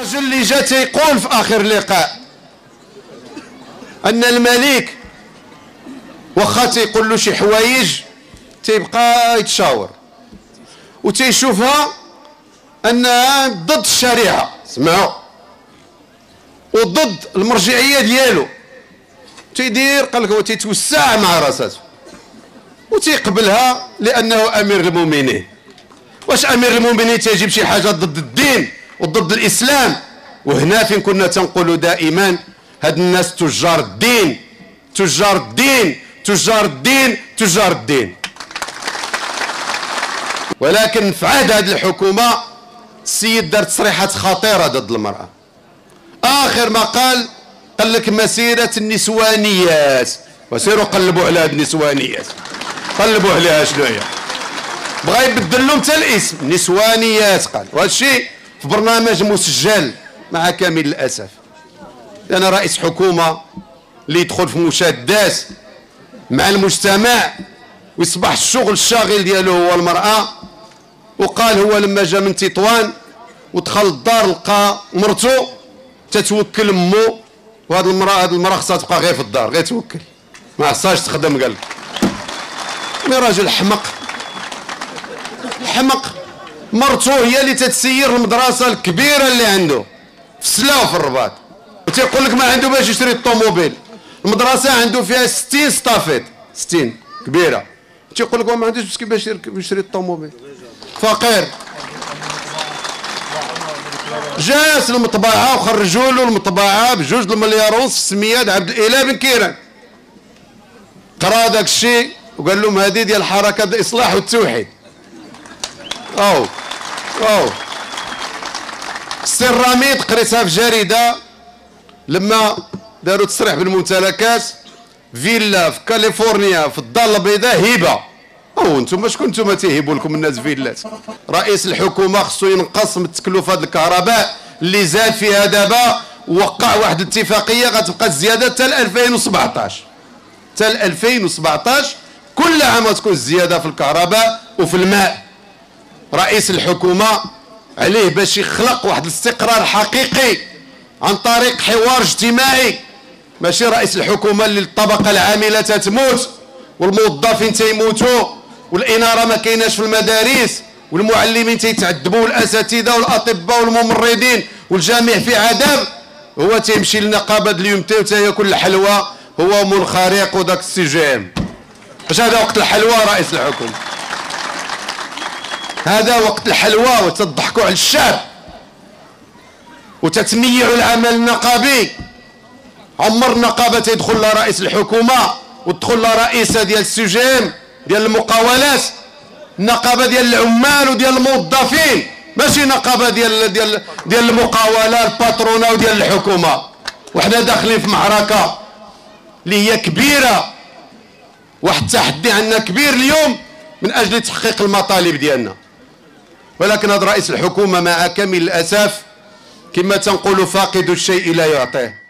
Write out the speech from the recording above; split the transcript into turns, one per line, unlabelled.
الرجل اللي جا تيقول في اخر لقاء ان الملك واخا تيقول له شي حوايج تيبقى يتشاور وتيشوفها انها ضد الشريعه، سمعوا، وضد المرجعيه ديالو. تيدير قال لك هو تيتوسع مع راساته وتيقبلها لانه امير المؤمنين. واش امير المؤمنين تيجيب شي حاجه ضد الدين وضد الاسلام؟ وهنا فين كنا تنقولوا دائما هاد الناس تجار الدين، تجار الدين، تجار الدين، تجار الدين. ولكن في عهد هذه الحكومه السيد دار تصريحات خطيره ضد المراه. اخر ما قال لك مسيره النسوانيات، وسيروا قلبوا على هذه النسوانيات، قلبوا عليها شنو هي. بغا يبدل لهم حتى الاسم نسوانيات قال، وهذا الشيء في برنامج مسجل مع كامل الاسف. انا رئيس حكومه اللي يدخل في مشادات مع المجتمع ويصبح الشغل الشاغل ديالو هو المراه. وقال هو لما جا من تطوان ودخل الدار لقى مرته تتوكل امه، وهذه المراه خصها تبقى غير في الدار غير توكل ما خصهاش تخدم. قال مي راجل حمق، حمق. مرته هي اللي تتسير المدرسه الكبيره اللي عنده في سلا وفي الرباط، وتيقول لك ما عنده باش يشري الطوموبيل. المدرسه عنده فيها 60 ستافيت، 60 كبيره، تيقول لك ما عندوش باش يشري الطوموبيل، فقير. جاس المطبعه وخرجوا له المطبعه ب2 مليار ونص في سميات عبد الاله بن كيران. قرا داك الشيء وقال لهم هذه ديال حركه الاصلاح والتوحيد. او السيراميد قريتها في جريده لما داروا تصريح بالممتلكات، فيلا في كاليفورنيا في الدار البيضاء هبه. انتم شكون نتوما تيهبوا لكم الناس فيلات؟ رئيس الحكومه خصو ينقص من تكلفات الكهرباء اللي زاد فيها دابا، ووقع واحد الاتفاقيه غتبقى الزياده حتى 2017. حتى 2017 كل عام غتكون الزياده في الكهرباء وفي الماء. رئيس الحكومه عليه باش يخلق واحد الاستقرار حقيقي عن طريق حوار اجتماعي، ماشي رئيس الحكومه اللي الطبقه العامله تتموت والموظفين تيموتوا والاناره ما كايناش في المدارس والمعلمين تيتعذبوا والاساتذه والاطباء والممرضين والجميع في عذاب. هو تيمشي للنقابه اليوم تياكل الحلوى هو منخرق وداك السي جي ام. واش هذا وقت الحلوى رئيس الحكومه؟ هذا وقت الحلوى وتضحكوا على الشعب وتتميعوا العمل النقابي. عمر النقابه تيدخل لها رئيس الحكومه وتدخل لها رئيسه ديال السي جي ام ديال المقاولات، النقابه ديال العمال وديال الموظفين، ماشي نقابه ديال المقاوله الباترونه وديال الحكومه. وحنا داخلين في معركه اللي هي كبيره، واحد التحدي عندنا كبير اليوم من اجل تحقيق المطالب ديالنا. ولكن هذا رئيس الحكومه مع كامل الاسف كما تنقولوا فاقد الشيء لا يعطيه.